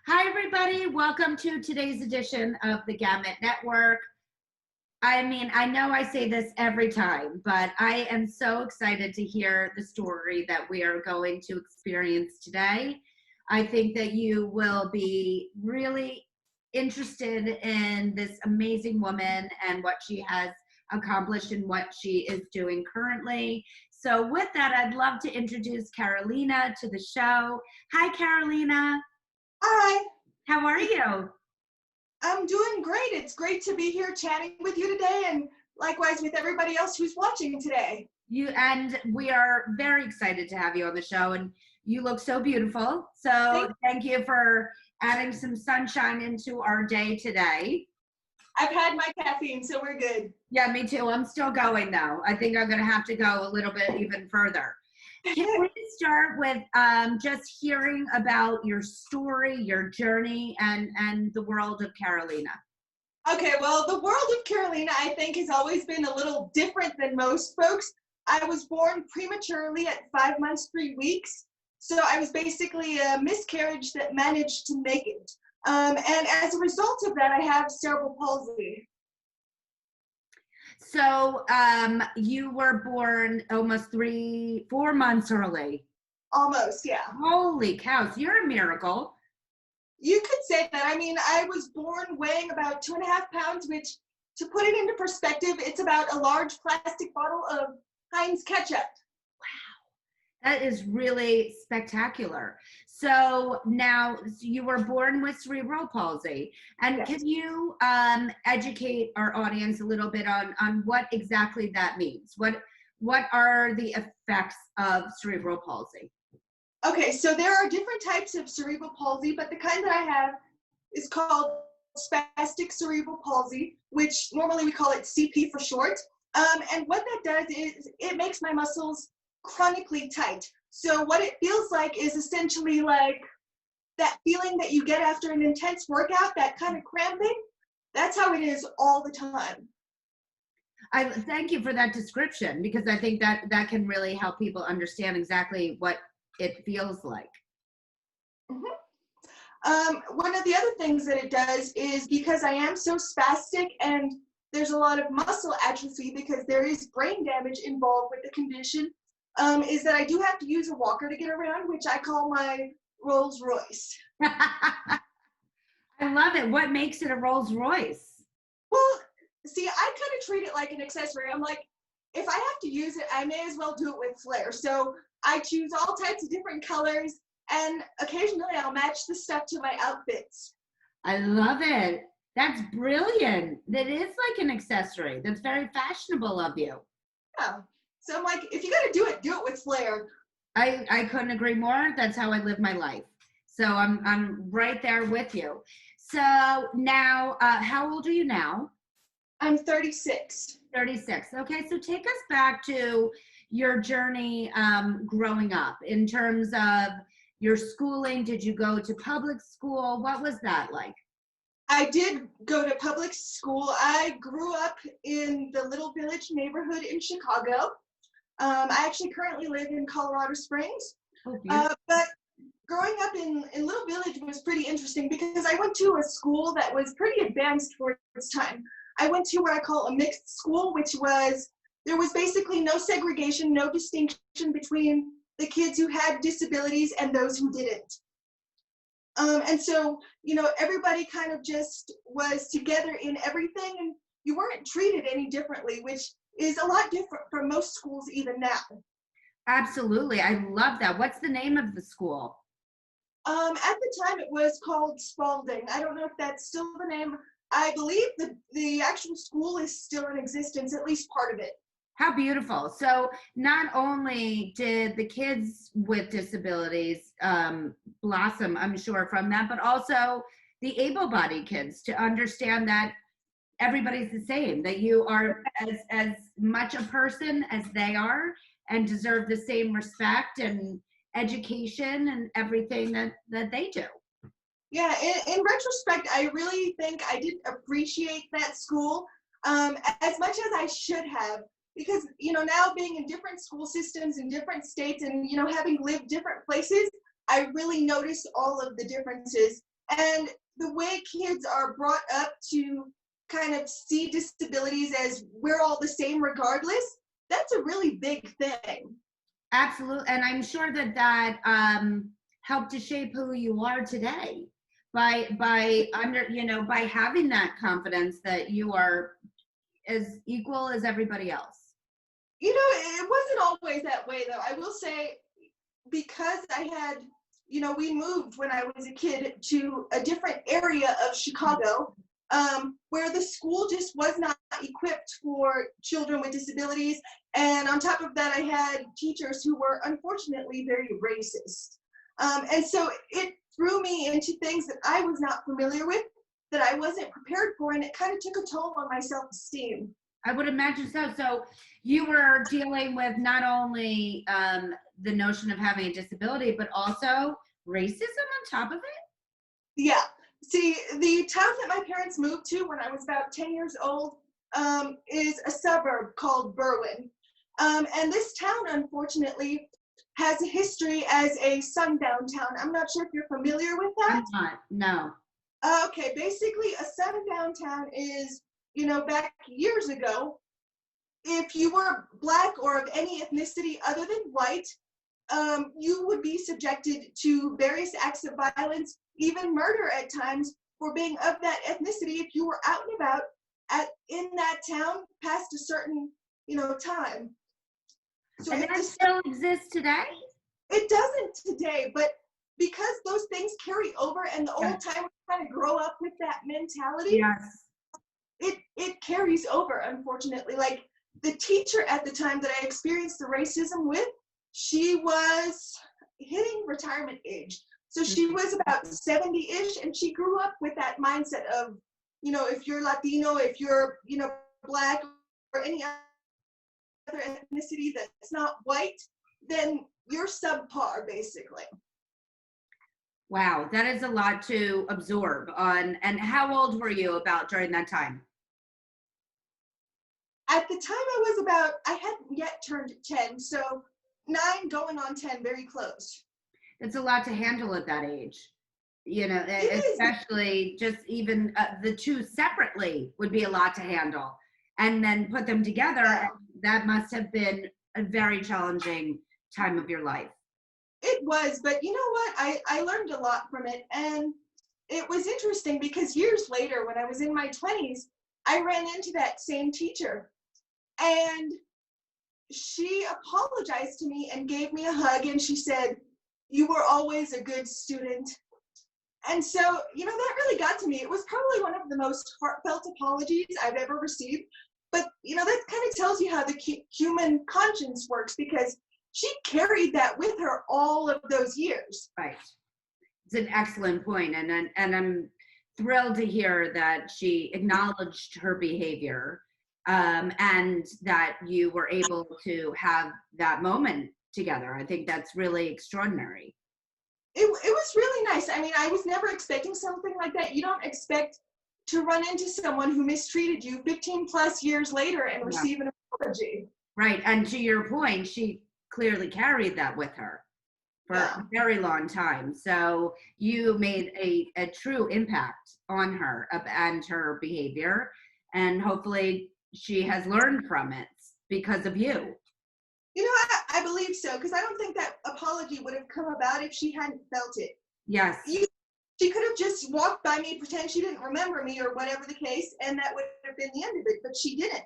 Hi, everybody. Welcome to today's edition of the Gamut Network. I mean, I know I say this every time, but I am so excited to hear the story that we are going to experience today. I think that you will be really interested in this amazing woman and what she has accomplished and what she is doing currently. So with that, I'd love to introduce Carolina to the show. Hi, Carolina. Hi, How are you? I'm doing great. It's great to be here chatting with you today and likewise with everybody else who's watching today. We are very excited to have you on the show, and you look so beautiful. So Thank thank you for adding some sunshine into our day today. I've had my caffeine, so we're good. Yeah, me too. I'm still going though. I think I'm going to have to go a little bit even further. Can we start with just hearing about your story, your journey, and the world of Carolina? Okay, well, the world of Carolina, I think, has always been a little different than most folks. I was born prematurely at 5 months, 3 weeks. So I was basically a miscarriage that managed to make it. And as a result of that, I have cerebral palsy. So you were born almost 4 months early. Almost, yeah. Holy cows, you're a miracle. You could say that. I mean, I was born weighing about 2.5 pounds, which, to put it into perspective, it's about a large plastic bottle of Heinz ketchup. That is really spectacular. So now you were born with cerebral palsy. And Yes. can you educate our audience a little bit on what exactly that means? What are the effects of cerebral palsy? Okay, so there are different types of cerebral palsy, but the kind that I have is called spastic cerebral palsy, which normally we call it CP for short. And what that does is it makes my muscles chronically tight. So what it feels like is essentially like that feeling that you get after an intense workout, that kind of cramping. That's how it is all the time. I thank you for that description, because I think that can really help people understand exactly what it feels like. One of the other things that it does is, because I am so spastic and there's a lot of muscle atrophy because there is brain damage involved with the condition, is that I do have to use a walker to get around, which I call my Rolls Royce. I love it. What makes it a Rolls Royce? Well, see, I kind of treat it like an accessory. I'm like, if I have to use it, I may as well do it with flair. So I choose all types of different colors, and occasionally I'll match the stuff to my outfits. I love it. That's brilliant. That is like an accessory. That's very fashionable of you. Yeah. So I'm like, if you got to do it with flair. I couldn't agree more. That's how I live my life. So I'm right there with you. So now, how old are you now? I'm 36. 36. Okay, so take us back to your journey growing up in terms of your schooling. Did you go to public school? What was that like? I did go to public school. I grew up in the Little Village neighborhood in Chicago. I actually currently live in Colorado Springs. Oh, beautiful. But growing up in Little Village was pretty interesting because I went to a school that was pretty advanced for its time. I went to what I call a mixed school, which was, there was basically no segregation, no distinction between the kids who had disabilities and those who didn't. And so, everybody kind of just was together in everything, and you weren't treated any differently, which is a lot different from most schools even now. Absolutely. I love that. What's the name of the school? At the time, it was called Spalding. I don't know if that's still the name. I believe the actual school is still in existence, at least part of it. How beautiful. So not only did the kids with disabilities blossom, I'm sure, from that, but also the able-bodied kids to understand that everybody's the same, that you are as much a person as they are and deserve the same respect and education and everything that they do. Yeah, in retrospect, I really think I didn't appreciate that school as much as I should have. Because, now being in different school systems in different states and, having lived different places, I really noticed all of the differences. And the way kids are brought up to kind of see disabilities as we're all the same regardless, that's a really big thing. Absolutely. And I'm sure that helped to shape who you are today by having that confidence that you are as equal as everybody else. It wasn't always that way, though. I will say, because we moved when I was a kid to a different area of Chicago, where the school just was not equipped for children with disabilities. And on top of that, I had teachers who were unfortunately very racist. And so it threw me into things that I was not familiar with, that I wasn't prepared for, and it kind of took a toll on my self-esteem. I would imagine so. So you were dealing with not only the notion of having a disability, but also racism on top of it? Yeah. See, the town that my parents moved to when I was about 10 years old is a suburb called Berwyn. And this town, unfortunately, has a history as a sundown town. I'm not sure if you're familiar with that. I'm not, no. Okay, basically a sundown town is, back years ago, if you were Black or of any ethnicity other than white, you would be subjected to various acts of violence, even murder at times, for being of that ethnicity if you were out and about in that town past a certain, time. So and that still exists today? It doesn't today, but because those things carry over and the old timers kind of grow up with that mentality, yes, it carries over, unfortunately. Like the teacher at the time that I experienced the racism with, she was hitting retirement age. So she was about 70-ish, and she grew up with that mindset of, if you're Latino, if you're, Black or any other ethnicity that's not white, then you're subpar, basically. Wow, that is a lot to absorb on. And how old were you about during that time? At the time I hadn't yet turned 10, so 9 going on 10, very close. It's a lot to handle at that age. Especially just even the two separately would be a lot to handle. And then put them together, yeah. That must have been a very challenging time of your life. It was, but you know what? I learned a lot from it. And it was interesting because years later, when I was in my 20s, I ran into that same teacher. And she apologized to me and gave me a hug, and she said, "You were always a good student." And so, that really got to me. It was probably one of the most heartfelt apologies I've ever received. But, that kind of tells you how the human conscience works, because she carried that with her all of those years. Right. It's an excellent point. And I'm thrilled to hear that she acknowledged her behavior, and that you were able to have that moment together. I think that's really extraordinary. It was really nice. I mean, I was never expecting something like that. You don't expect to run into someone who mistreated you 15 plus years later and receive an apology. Right. And to your point, she clearly carried that with her for a very long time. So you made a true impact on her and her behavior, and hopefully she has learned from it because of you. I believe so, because I don't think that apology would have come about if she hadn't felt it. Yes. She could have just walked by me, pretend she didn't remember me or whatever the case, and that would have been the end of it, but she didn't.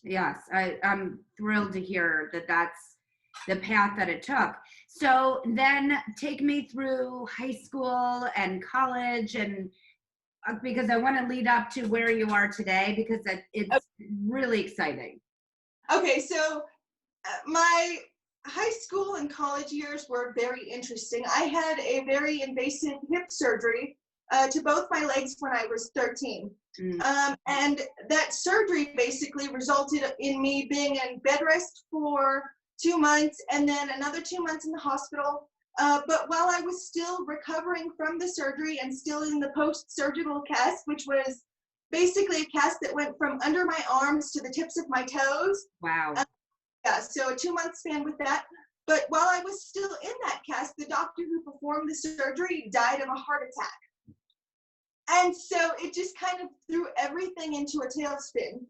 Yes, I'm thrilled to hear that that's the path that it took. So then take me through high school and college, and because I want to lead up to where you are today, because it's really exciting. Okay, so my high school and college years were very interesting. I had a very invasive hip surgery to both my legs when I was 13. And that surgery basically resulted in me being in bed rest for 2 months and then another 2 months in the hospital. But while I was still recovering from the surgery and still in the post-surgical cast, which was basically a cast that went from under my arms to the tips of my toes. Wow. So a 2-month span with that. But while I was still in that cast, the doctor who performed the surgery died of a heart attack. And so it just kind of threw everything into a tailspin.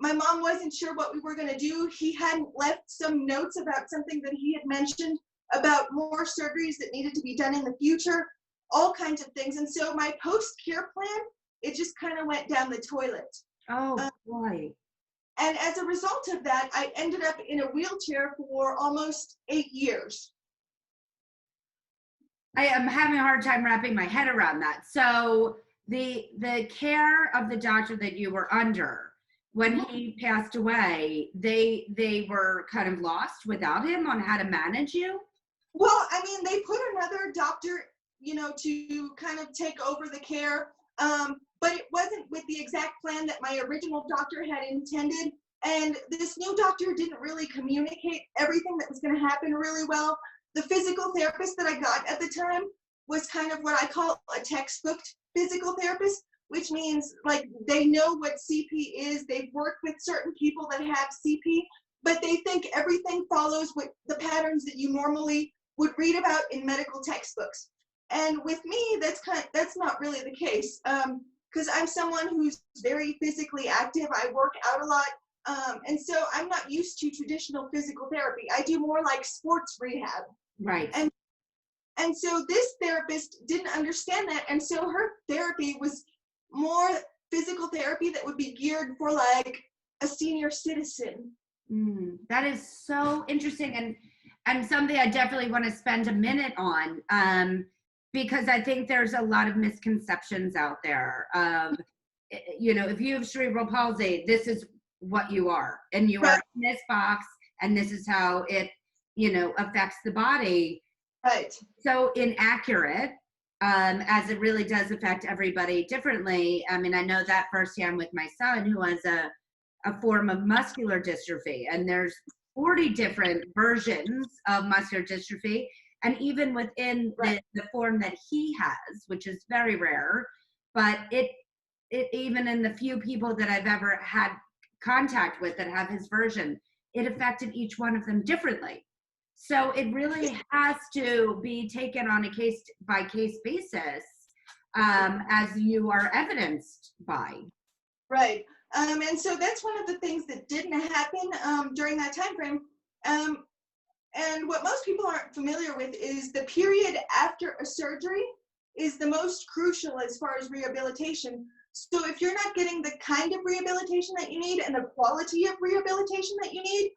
My mom wasn't sure what we were going to do. He hadn't left some notes about something that he had mentioned about more surgeries that needed to be done in the future, all kinds of things. And so my post-care plan, it just kind of went down the toilet. Oh, boy. And as a result of that, I ended up in a wheelchair for almost 8 years. I am having a hard time wrapping my head around that. So the care of the doctor that you were under when he passed away, they were kind of lost without him on how to manage you? Well, I mean, they put another doctor, to kind of take over the care, but it wasn't with the exact plan that my original doctor had intended. And this new doctor didn't really communicate everything that was going to happen really well. The physical therapist that I got at the time was kind of what I call a textbook physical therapist, which means like they know what CP is. They've worked with certain people that have CP, but they think everything follows with the patterns that you normally would read about in medical textbooks. And with me, that's not really the case, because I'm someone who's very physically active. I work out a lot. And so I'm not used to traditional physical therapy. I do more like sports rehab. Right. And so this therapist didn't understand that. And so her therapy was more physical therapy that would be geared for like a senior citizen. That is so interesting and something I definitely want to spend a minute on, because I think there's a lot of misconceptions out there of, if you have cerebral palsy, this is what you are, and you are in this box, and this is how it, affects the body. Right. So inaccurate, as it really does affect everybody differently. I mean, I know that firsthand with my son, who has a form of muscular dystrophy, and there's 40 different versions of muscular dystrophy. And even within the form that he has, which is very rare, but it even in the few people that I've ever had contact with that have his version, it affected each one of them differently. So it really has to be taken on a case by case basis, as you are evidenced by. Right. And so that's one of the things that didn't happen during that time frame. And what most people aren't familiar with is the period after a surgery is the most crucial as far as rehabilitation. So if you're not getting the kind of rehabilitation that you need and the quality of rehabilitation that you need,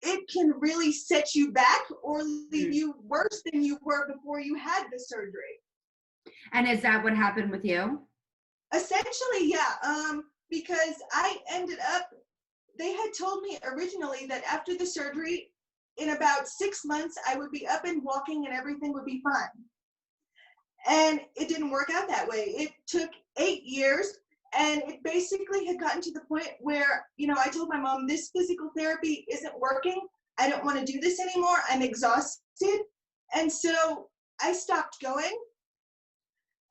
it can really set you back or leave you worse than you were before you had the surgery. And is that what happened with you? Essentially, yeah. Because I ended up, they had told me originally that after the surgery, in about 6 months, I would be up and walking and everything would be fine. And it didn't work out that way. It took 8 years, and it basically had gotten to the point where, I told my mom, this physical therapy isn't working. I don't want to do this anymore. I'm exhausted. And so I stopped going.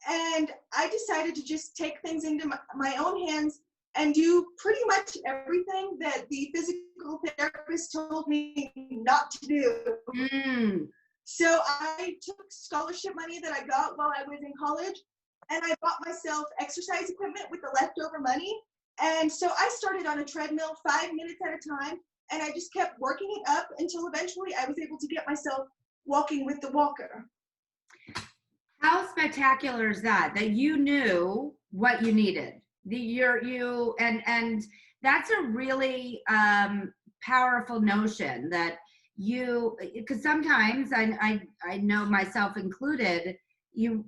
And I decided to just take things into my own hands and do pretty much everything that the physical therapist told me not to do. So I took scholarship money that I got while I was in college, and I bought myself exercise equipment with the leftover money. And so I started on a treadmill 5 minutes at a time, and I just kept working it up until eventually I was able to get myself walking with the walker. How spectacular is that you knew what you needed? And that's a really powerful notion that because sometimes I know myself included, you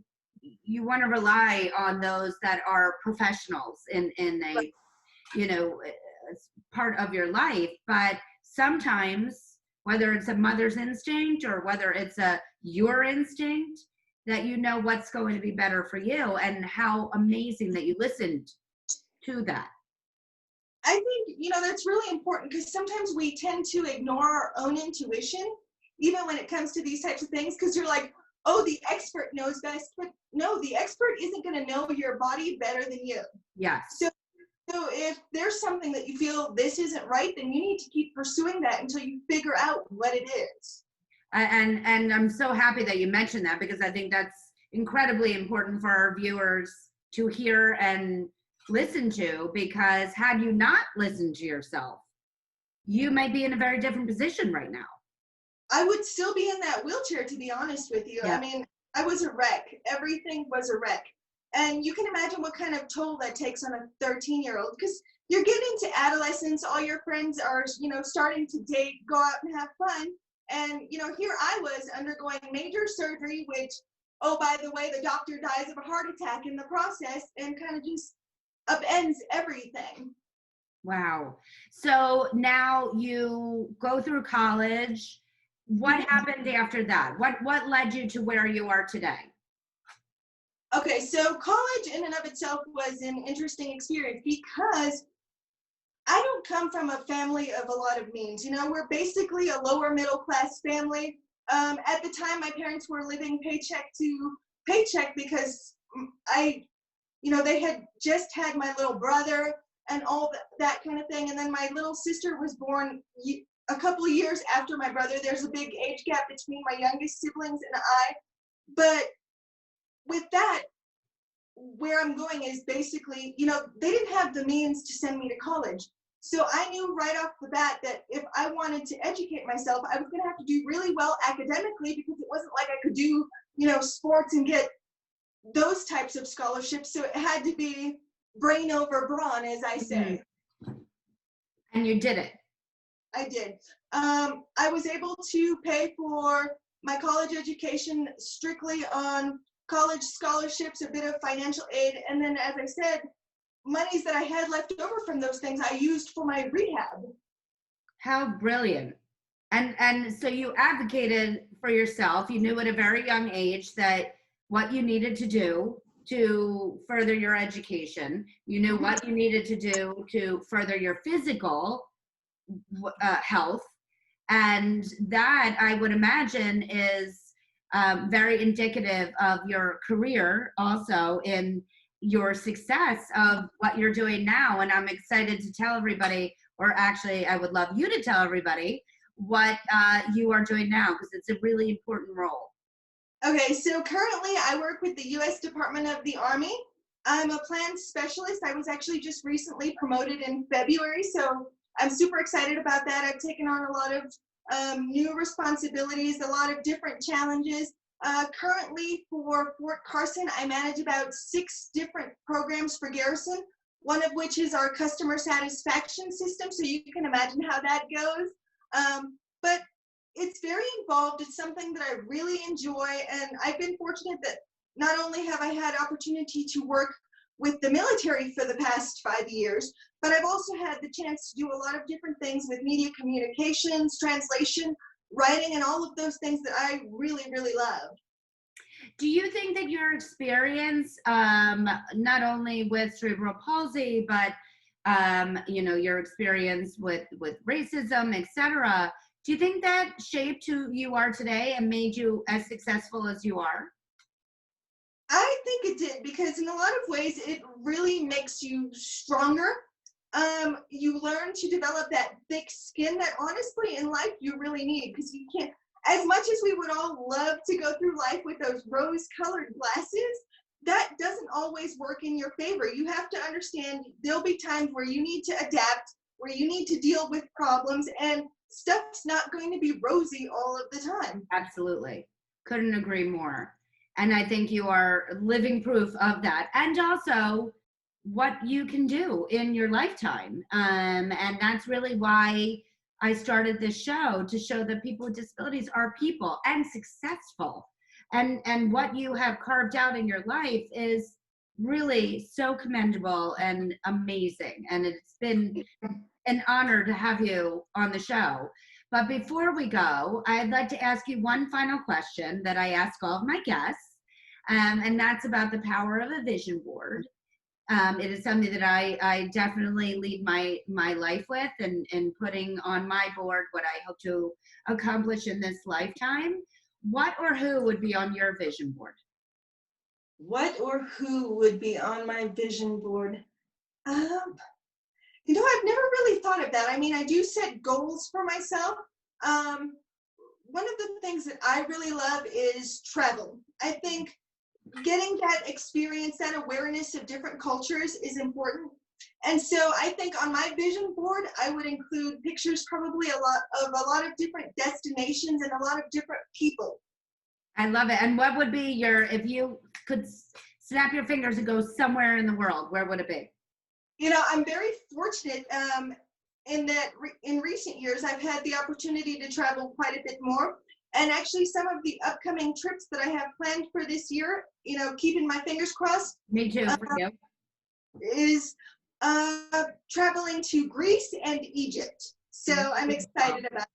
want to rely on those that are professionals in a part of your life, but sometimes whether it's a mother's instinct or whether it's your instinct, that what's going to be better for you, and how amazing that you listened to that. I think, that's really important, because sometimes we tend to ignore our own intuition, even when it comes to these types of things, because you're like, oh, the expert knows best. But no, the expert isn't going to know your body better than you. Yes. So if there's something that you feel this isn't right, then you need to keep pursuing that until you figure out what it is. And I'm so happy that you mentioned that, because I think that's incredibly important for our viewers to hear and listen to, because had you not listened to yourself, you might be in a very different position right now. I would still be in that wheelchair, to be honest with you. Yeah. I mean, I was a wreck. Everything was a wreck. And you can imagine what kind of toll that takes on a 13-year-old, because you're getting to adolescence, all your friends are, starting to date, go out and have fun. And, here I was undergoing major surgery, which, oh, by the way, the doctor dies of a heart attack in the process, and kind of just upends everything. Wow. So now you go through college. What happened after that? What led you to where you are today? Okay, so college in and of itself was an interesting experience because I don't come from a family of a lot of means. We're basically a lower middle class family. At the time, my parents were living paycheck to paycheck because they had just had my little brother and all that kind of thing. And then my little sister was born a couple of years after my brother. There's a big age gap between my youngest siblings and I. But with that, where I'm going is basically, they didn't have the means to send me to college. So I knew right off the bat that if I wanted to educate myself, I was going to have to do really well academically, because it wasn't like I could do, sports and get those types of scholarships. So it had to be brain over brawn, as I say. And you did it. I did. I was able to pay for my college education strictly on college scholarships, a bit of financial aid, and then, as I said, monies that I had left over from those things I used for my rehab. How brilliant. And so you advocated for yourself. You knew at a very young age that what you needed to do to further your education. You knew what you needed to do to further your physical health. And that, I would imagine, is very indicative of your career, also in your success of what you're doing now. And I'm excited to tell everybody, or actually I would love you to tell everybody what you are doing now, because it's a really important role. Okay, so currently I work with the U.S. Department of the Army. I'm a plan specialist. I was actually just recently promoted in February, so I'm super excited about that. I've taken on a lot of new responsibilities, a lot of different challenges. Currently for Fort Carson, I manage about 6 different programs for Garrison, one of which is our customer satisfaction system, so you can imagine how that goes. But it's very involved. It's something that I really enjoy, and I've been fortunate that not only have I had opportunity to work with the military for the past 5 years, but I've also had the chance to do a lot of different things with media communications, translation, writing, and all of those things that I really, really love. Do you think that your experience, not only with cerebral palsy, but your experience with racism, etc., do you think that shaped who you are today and made you as successful as you are? I think it did, because in a lot of ways it really makes you stronger. You learn to develop that thick skin that honestly in life you really need, because you can't, as much as we would all love to go through life with those rose-colored glasses, that doesn't always work in your favor. You have to understand there'll be times where you need to adapt, where you need to deal with problems, and stuff's not going to be rosy all of the time. Absolutely. Couldn't agree more. And I think you are living proof of that. And also what you can do in your lifetime. And that's really why I started this show, to show that people with disabilities are people and successful. And what you have carved out in your life is really so commendable and amazing. And it's been an honor to have you on the show. But before we go, I'd like to ask you one final question that I ask all of my guests. And that's about the power of a vision board. It is something that I definitely lead my life with, and putting on my board what I hope to accomplish in this lifetime. What or who would be on your vision board? What or who would be on my vision board? I've never really thought of that. I mean, I do set goals for myself. One of the things that I really love is travel. I think getting that experience, that awareness of different cultures is important. And so I think on my vision board, I would include pictures, probably a lot of different destinations and a lot of different people. I love it. And what would be your, if you could snap your fingers and go somewhere in the world, where would it be? You know, I'm very fortunate in that in recent years, I've had the opportunity to travel quite a bit more. And actually, some of the upcoming trips that I have planned for this year, you know, keeping my fingers crossed, Me too, for you. is traveling to Greece and Egypt. So I'm excited about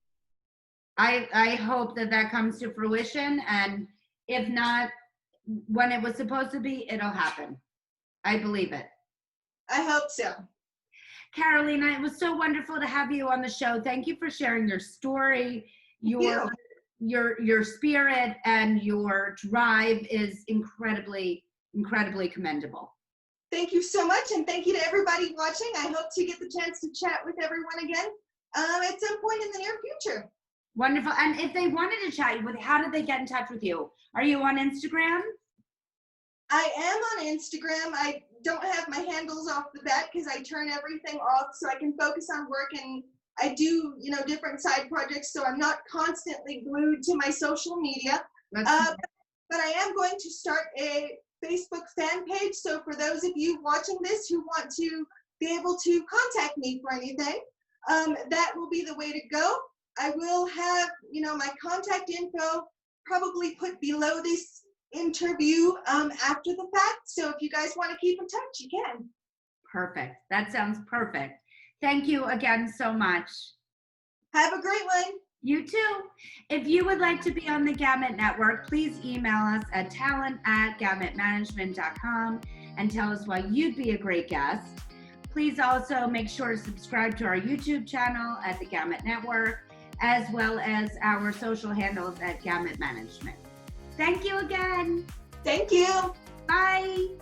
it. I hope that that comes to fruition. And if not, when it was supposed to be, it'll happen. I believe it. I hope so. Carolina, it was so wonderful to have you on the show. Thank you for sharing your story. Your spirit and your drive is incredibly commendable. Thank you so much, and thank you to everybody watching. I hope to get the chance to chat with everyone again at some point in the near future. Wonderful. And if they wanted to chat with, how did they get in touch with you? Are you on Instagram? I am on Instagram. I don't have my handles off the bat because I turn everything off so I can focus on work, and I do, you know, different side projects, so I'm not constantly glued to my social media. But I am going to start a Facebook fan page. So for those of you watching this who want to be able to contact me for anything, that will be the way to go. I will have, you know, my contact info probably put below this interview after the fact. So if you guys want to keep in touch, you can. Perfect. That sounds perfect. Thank you again so much. Have a great one. You too. If you would like to be on the Gamut Network, please email us at talent@gamutmanagement.com and tell us why you'd be a great guest. Please also make sure to subscribe to our YouTube channel at the Gamut Network, as well as our social handles at Gamut Management. Thank you again. Thank you. Bye.